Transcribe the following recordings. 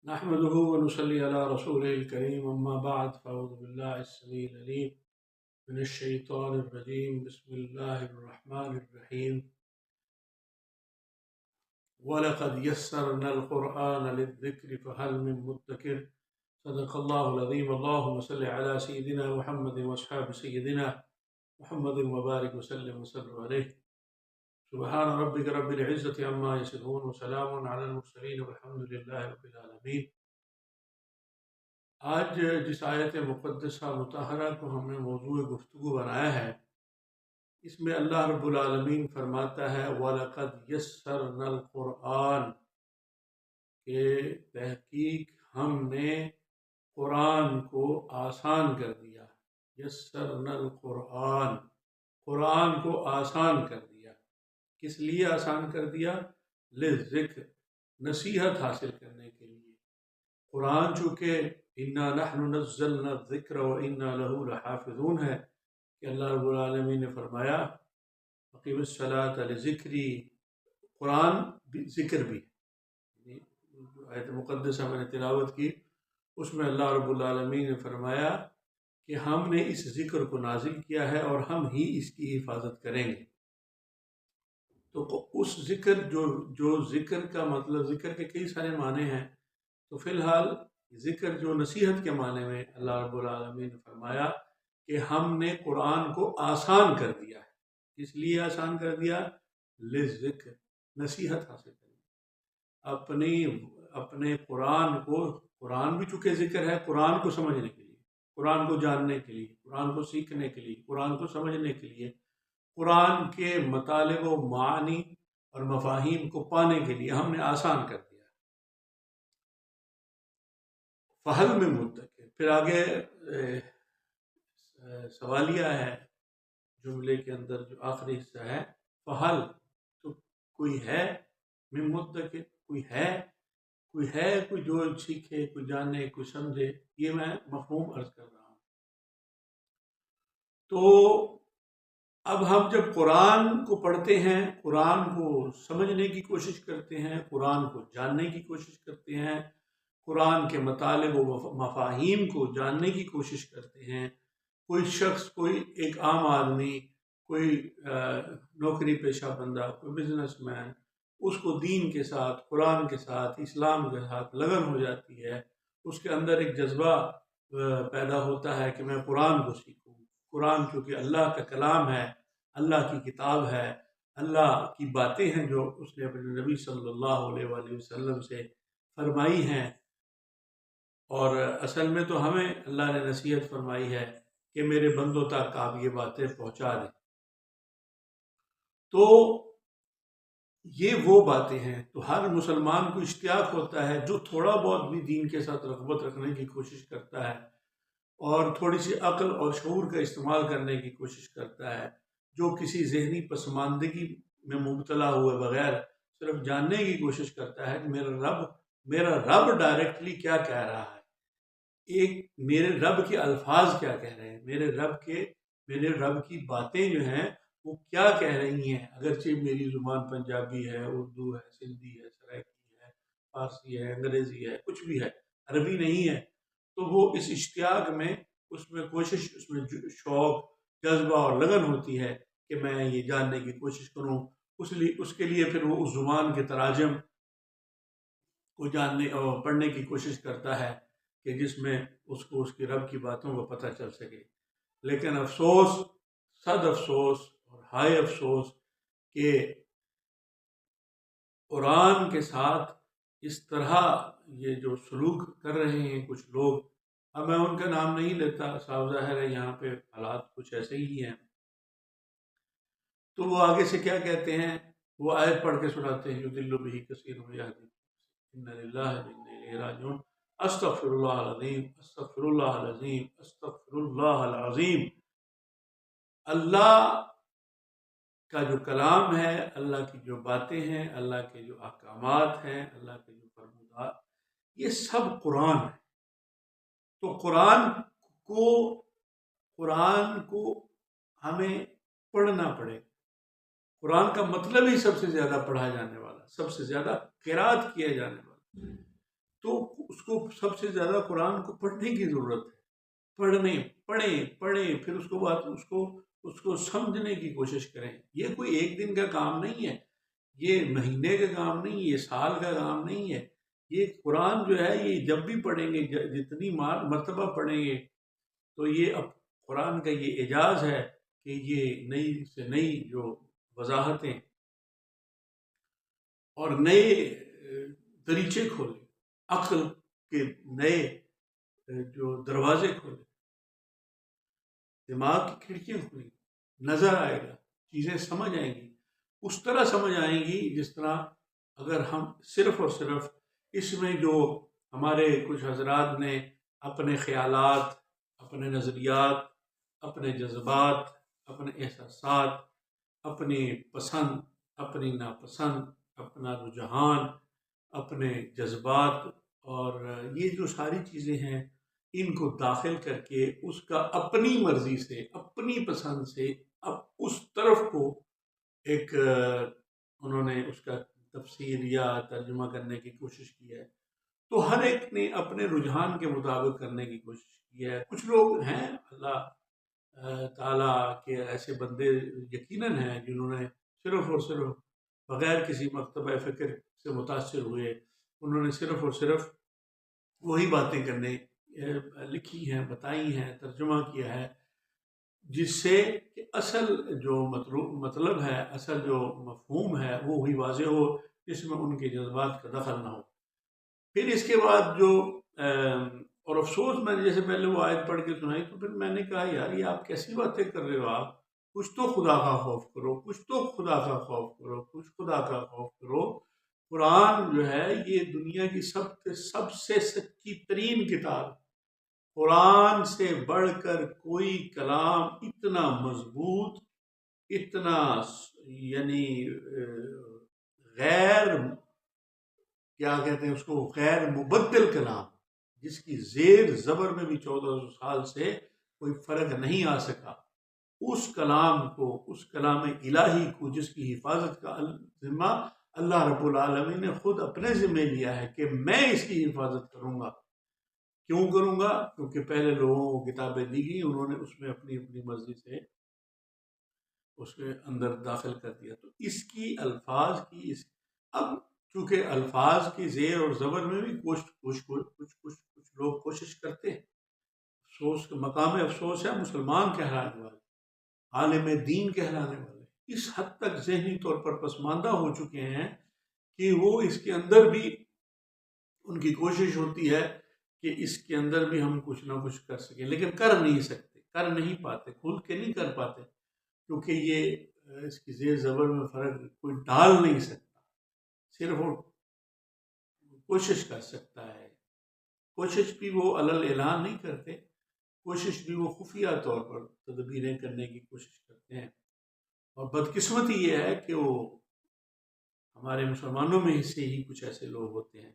نحمده ونصلي على رسوله الكريم أما بعد فأعوذ بالله السميع العليم من الشيطان الرجيم بسم الله الرحمن الرحيم ولقد يسرنا القرآن للذكر فهل من مدكر صدق الله العظيم اللهم صل على سيدنا محمد وأصحاب سيدنا محمد وبارك وسلم عليه سبحان ربك رب العزة عما يصفون وسلام على المرسلين والحمد لله رب العالمين۔ آج جس آیت مقدسہ مطہرہ کو ہم نے موضوع گفتگو بنایا ہے، اس میں اللہ رب العالمین فرماتا ہے وَلَقَدْ يَسَّرْنَا الْقُرْآنَ، کہ تحقیق ہم نے قرآن کو آسان کر دیا۔ یسرنا القرآن، قرآن کو آسان کر دیا۔ کس لیے آسان کر دیا؟ للذکر، نصیحت حاصل کرنے کے لیے۔ قرآن چونکہ اِنَّا نَحْنُ نَزَّلْنَا الذِّكْرَ وَإِنَّا لَهُ لَحَافِظُونَ ہے کہ اللہ رب العالمین نے فرمایا اقیم الصلاۃ لذکری، قرآن بھی ذکر بھی ہے۔ آیت مقدسہ میں نے تلاوت کی، اس میں اللہ رب العالمین نے فرمایا کہ ہم نے اس ذکر کو نازل کیا ہے اور ہم ہی اس کی حفاظت کریں گے۔ تو اس ذکر جو ذکر کا مطلب، ذکر کے کئی سارے معنی ہیں، تو فی الحال ذکر جو نصیحت کے معنی میں اللہ رب العالمین نے فرمایا کہ ہم نے قرآن کو آسان کر دیا ہے۔ اس لیے آسان کر دیا لذکر، نصیحت حاصل کریں۔ اپنے قرآن کو، قرآن بھی چونکہ ذکر ہے، قرآن کو سمجھنے کے لیے، قرآن کو جاننے کے لیے، قرآن کو سیکھنے کے لیے، قرآن کو سمجھنے کے لیے، قرآن کے مطالب و معانی اور مفاہیم کو پانے کے لیے ہم نے آسان کر دیا۔ فہل میں مدکر، پھر آگے سوالیہ ہے جملے کے اندر، جو آخری حصہ ہے فہل، تو کوئی ہے من مدکر، کوئی ہے کوئی جو سیکھے، کوئی جانے، کوئی سمجھے۔ یہ میں مفہوم عرض کر رہا ہوں۔ تو اب ہم جب قرآن کو پڑھتے ہیں، قرآن کو سمجھنے کی کوشش کرتے ہیں، قرآن کو جاننے کی کوشش کرتے ہیں، قرآن کے مطالب و مفاہیم کو جاننے کی کوشش کرتے ہیں، کوئی شخص، کوئی ایک عام آدمی، کوئی نوکری پیشہ بندہ، کوئی بزنس مین، اس کو دین کے ساتھ، قرآن کے ساتھ، اسلام کے ساتھ لگن ہو جاتی ہے، اس کے اندر ایک جذبہ پیدا ہوتا ہے کہ میں قرآن کو سیکھوں۔ قرآن چونکہ اللہ کا کلام ہے، اللہ کی کتاب ہے، اللہ کی باتیں ہیں جو اس نے اپنے نبی صلی اللہ علیہ وآلہ وسلم سے فرمائی ہیں، اور اصل میں تو ہمیں اللہ نے نصیحت فرمائی ہے کہ میرے بندوں تک آپ یہ باتیں پہنچا دیں۔ تو یہ وہ باتیں ہیں، تو ہر مسلمان کو اشتیاق ہوتا ہے جو تھوڑا بہت بھی دین کے ساتھ رغبت رکھنے کی کوشش کرتا ہے اور تھوڑی سی عقل اور شعور کا استعمال کرنے کی کوشش کرتا ہے، جو کسی ذہنی پسماندگی میں مبتلا ہوئے بغیر صرف جاننے کی کوشش کرتا ہے کہ میرا رب ڈائریکٹلی کیا کہہ رہا ہے، میرے رب کے الفاظ کیا کہہ رہے ہیں، میرے رب کی باتیں جو ہیں وہ کیا کہہ رہی ہیں، اگرچہ میری زبان پنجابی ہے، اردو ہے، سندھی ہے، سرائکی ہے، فارسی ہے، انگریزی ہے، کچھ بھی ہے، عربی نہیں ہے، تو وہ اس اشتیاق میں، اس میں کوشش، اس میں شوق، جذبہ اور لگن ہوتی ہے کہ میں یہ جاننے کی کوشش کروں۔ اس کے لیے پھر وہ اس زبان کے تراجم کو جاننے اور پڑھنے کی کوشش کرتا ہے کہ جس میں اس کو اس کی رب کی باتوں کو پتہ چل سکے۔ لیکن افسوس، صد افسوس اور ہائے افسوس کہ قرآن کے ساتھ اس طرح یہ جو سلوک کر رہے ہیں کچھ لوگ، اب میں ان کا نام نہیں لیتا، صاف ظاہر ہے یہاں پہ حالات کچھ ایسے ہی ہیں، تو وہ آگے سے کیا کہتے ہیں، وہ آیت پڑھ کے سناتے ہیں یضل بہ کثیر من یہدی ان للہ و انا الیہ راجعون، استغفر اللہ العظیم، استغفر اللہ العظیم، استغفر اللہ العظیم۔ اللہ کا جو کلام ہے، اللہ کی جو باتیں ہیں، اللہ کے جو احکامات ہیں، اللہ کے جو فرمودات، یہ سب قرآن ہے۔ تو قرآن کو ہمیں پڑھنا پڑے۔ قرآن کا مطلب ہی سب سے زیادہ پڑھا جانے والا، سب سے زیادہ قرأت کیا جانے والا، تو اس کو سب سے زیادہ قرآن کو پڑھنے کی ضرورت ہے. پڑھیں پھر اس کو بعد اس کو سمجھنے کی کوشش کریں. یہ کوئی ایک دن کا کام نہیں ہے، یہ مہینے کا کام نہیں، یہ سال کا کام نہیں ہے. یہ قرآن جو ہے یہ جب بھی پڑھیں گے، جتنی مرتبہ پڑھیں گے، تو یہ اب قرآن کا یہ اعجاز ہے کہ یہ نئی سے نئی جو وضاحتیں اور نئے دریچے کھولے، عقل کے نئے جو دروازے کھولے، دماغ کی کھڑکیاں کھلیں، نظر آئے گا، چیزیں سمجھ آئیں گی. اس طرح سمجھ آئیں گی جس طرح اگر ہم صرف اور صرف اس میں جو ہمارے کچھ حضرات نے اپنے خیالات، اپنے نظریات، اپنے جذبات، اپنے احساسات، اپنی پسند، اپنی ناپسند، اپنا رجحان، اپنے جذبات، اور یہ جو ساری چیزیں ہیں ان کو داخل کر کے اس کا اپنی مرضی سے، اپنی پسند سے اب اس طرف کو ایک انہوں نے اس کا تفسیر یا ترجمہ کرنے کی کوشش کی ہے. تو ہر ایک نے اپنے رجحان کے مطابق کرنے کی کوشش کی ہے. کچھ لوگ ہیں اللہ تعالیٰ کے ایسے بندے یقیناً ہیں جنہوں نے صرف اور صرف بغیر کسی مکتبہ فکر سے متاثر ہوئے، انہوں نے صرف اور صرف وہی باتیں کرنے لکھی ہیں، بتائی ہیں، ترجمہ کیا ہے، جس سے کہ اصل جو مطلب ہے، اصل جو مفہوم ہے وہ وہی واضح ہو، جس میں ان کے جذبات کا دخل نہ ہو. پھر اس کے بعد جو اور افسوس، میں نے جیسے پہلے وہ آیت پڑھ کے سنائی تو پھر میں نے کہا یار یہ آپ کیسی باتیں کر رہے ہو، آپ کچھ تو خدا کا خوف کرو، کچھ تو خدا کا خوف کرو، کچھ خدا کا خوف کرو. قرآن جو ہے یہ دنیا کی سب سے سچی ترین کتاب. قرآن سے بڑھ کر کوئی کلام اتنا مضبوط، اتنا یعنی غیر، کیا کہتے ہیں اس کو، غیر مبدل کلام، جس کی زیر زبر میں بھی 1400 سال سے کوئی فرق نہیں آ سکا، اس کلام کو، اس کلام الہی کو، جس کی حفاظت کا ذمہ اللہ رب العالمین نے خود اپنے ذمہ لیا ہے کہ میں اس کی حفاظت کروں گا. کیوں کروں گا؟ کیونکہ پہلے لوگوں کو کتابیں دی گئی، انہوں نے اس میں اپنی اپنی مرضی سے اس کے اندر داخل کر دیا. تو اس کی الفاظ کی اب چونکہ الفاظ کی زیر اور زبر میں بھی کچھ لوگ کوشش کرتے ہیں. افسوس کا مقام افسوس ہے، مسلمان کہلانے والے، عالم دین کہلانے والے اس حد تک ذہنی طور پر پسماندہ ہو چکے ہیں کہ وہ اس کے اندر بھی ان کی کوشش ہوتی ہے کہ اس کے اندر بھی ہم کچھ نہ کچھ کر سکیں، لیکن کر نہیں سکتے، کر نہیں پاتے، کھل کے نہیں کر پاتے، کیونکہ یہ اس کی زیر زبر میں فرق کوئی ڈال نہیں سکتا. صرف وہ کوشش کر سکتا ہے. کوشش بھی وہ علل اعلان نہیں کرتے، کوشش بھی وہ خفیہ طور پر تدبیریں کرنے کی کوشش کرتے ہیں. اور بدقسمتی یہ ہے کہ وہ ہمارے مسلمانوں میں سے ہی کچھ ایسے لوگ ہوتے ہیں.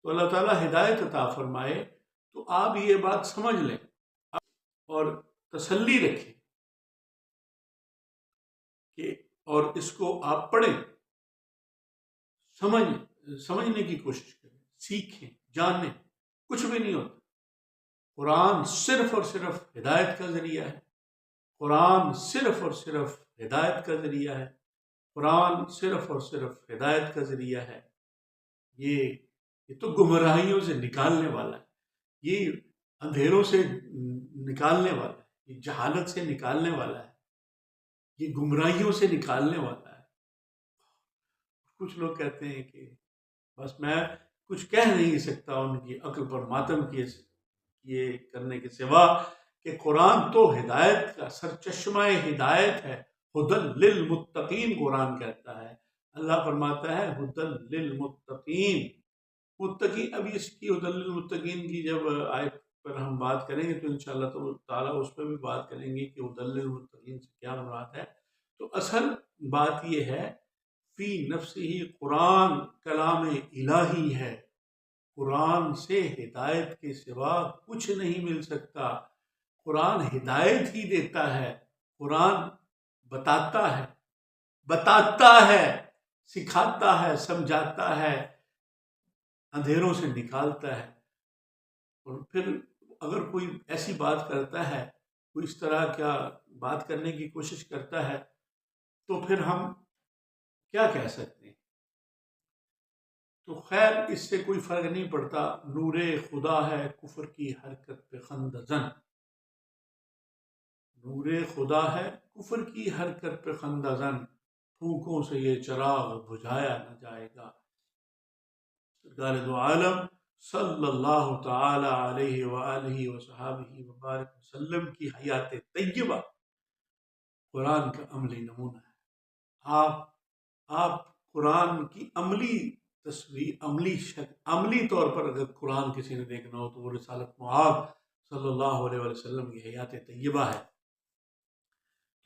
تو اللہ تعالیٰ ہدایت عطا فرمائے. تو آپ یہ بات سمجھ لیں اور تسلی رکھیں کہ اور اس کو آپ پڑھیں، سمجھنے کی کوشش کریں، سیکھیں، جانیں. کچھ بھی نہیں ہوتا. قرآن صرف اور صرف ہدایت کا ذریعہ ہے. قرآن صرف اور صرف ہدایت کا ذریعہ ہے. قرآن صرف اور صرف ہدایت کا ذریعہ ہے. یہ تو گمراہیوں سے نکالنے والا ہے، یہ اندھیروں سے نکالنے والا ہے، یہ جہالت سے نکالنے والا ہے، یہ گمراہیوں سے نکالنے والا ہے. کچھ لوگ کہتے ہیں کہ بس میں کچھ کہہ نہیں سکتا ان کی عقل پر ماتم کیے کرنے کے سوا کہ قرآن تو ہدایت کا سرچشمہ ہدایت ہے. ہدی للمتقین قرآن کہتا ہے. اللہ فرماتا ہے ہدی للمتقین. متقین، ابھی اس کی ہدی للمتقین کی جب آیت پر ہم بات کریں گے تو انشاءاللہ تعالیٰ اس پہ بھی بات کریں گے کہ ہدی للمتقین سے کیا مراد ہے. تو اصل بات یہ ہے فی نفسہ ہی قرآن کلام الہی ہے. قرآن سے ہدایت کے سوا کچھ نہیں مل سکتا. قرآن ہدایت ہی دیتا ہے. قرآن بتاتا ہے، سکھاتا ہے، سمجھاتا ہے. اندھیروں سے نکالتا ہے. اور پھر اگر کوئی ایسی بات کرتا ہے، کوئی اس طرح کیا بات کرنے کی کوشش کرتا ہے، تو پھر ہم کیا کہہ سکتے ہیں؟ تو خیر اس سے کوئی فرق نہیں پڑتا. نور خدا ہے کفر کی حرکت پہ خندہ زن. نور خدا ہے کفر کی حرکت پہ خندہ زن، پھونکوں سے یہ چراغ بجھایا نہ جائے گا. سرکار دو عالم صلی اللہ تعالی علیہ وآلہ وصحابہ وبارک وسلم کی حیات طیبہ قرآن کا عملی نمونہ ہے. آپ قرآن کی عملی تصویر، عملی طور پر اگر قرآن کسی نے دیکھنا ہو تو وہ رسالت معاب صلی اللہ علیہ وسلم کی حیات طیبہ ہے.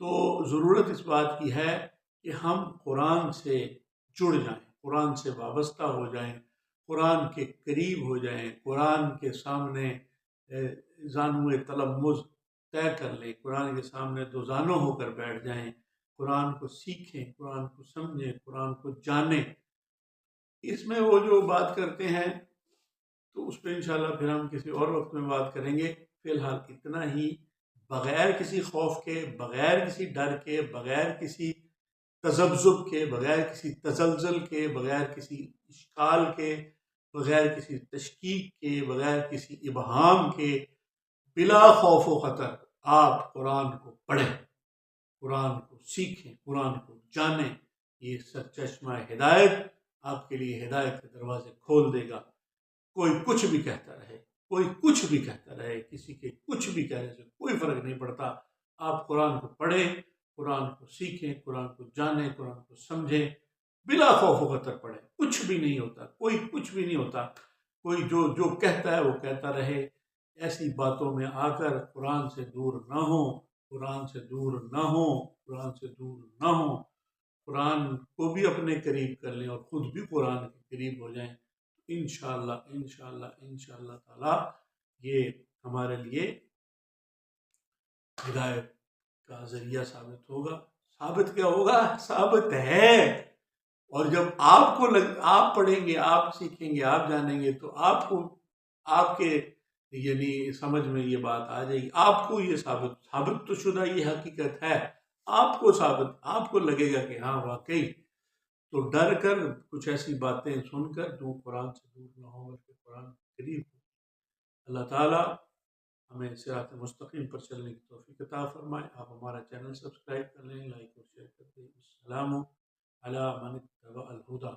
تو ضرورت اس بات کی ہے کہ ہم قرآن سے جڑ جائیں، قرآن سے وابستہ ہو جائیں، قرآن کے قریب ہو جائیں، قرآن کے سامنے زانو تلمذ طے کر لیں، قرآن کے سامنے دو زانوں ہو کر بیٹھ جائیں، قرآن کو سیکھیں، قرآن کو سمجھیں، قرآن کو جانیں. اس میں وہ جو بات کرتے ہیں تو اس پہ انشاءاللہ پھر ہم کسی اور وقت میں بات کریں گے. فی الحال اتنا ہی، بغیر کسی خوف کے، بغیر کسی ڈر کے، بغیر کسی تذبذب کے، بغیر کسی تزلزل کے، بغیر کسی اشکال کے، بغیر کسی تشکیک کے، بغیر کسی ابہام کے، بلا خوف و خطر آپ قرآن کو پڑھیں، قرآن کو سیکھیں، قرآن کو جانیں. یہ سرچشمہ ہدایت آپ کے لیے ہدایت کے دروازے کھول دے گا. کوئی کچھ بھی کہتا رہے، کوئی کچھ بھی کہتا رہے، کسی کے کچھ بھی کہنے سے کوئی فرق نہیں پڑتا. آپ قرآن کو پڑھیں، قرآن کو سیکھیں، قرآن کو جانیں، قرآن کو سمجھیں، بلا خوف و خطر پڑھیں. کچھ بھی نہیں ہوتا، کوئی کچھ بھی نہیں ہوتا. کوئی جو کہتا ہے وہ کہتا رہے. ایسی باتوں میں آ کر قرآن سے دور نہ ہوں، قرآن سے دور نہ ہوں، قرآن سے دور نہ ہوں. قرآن کو بھی اپنے قریب کر لیں اور خود بھی قرآن کے قریب ہو جائیں. انشاءاللہ انشاءاللہ انشاءاللہ تعالی یہ ہمارے لیے ہدایت کا ذریعہ ثابت ہوگا. ثابت کیا ہوگا؟ ثابت ہے. اور جب آپ پڑھیں گے، آپ سیکھیں گے، آپ جانیں گے تو آپ کو، آپ کے یعنی سمجھ میں یہ بات آ جائے گی. آپ کو یہ ثابت تو شدہ یہ حقیقت ہے. آپ کو لگے گا کہ ہاں واقعی. تو ڈر کر کچھ ایسی باتیں سن کر جو قرآن سے دور نہ ہو بلکہ قرآن کے قریب ہو. اللہ تعالیٰ ہمیں صراط مستقیم پر چلنے کی توفیق عطا فرمائے. آپ ہمارا چینل سبسکرائب کر لیں، لائک اور شیئر کر دیں. السلام علی من اتبع الہدی.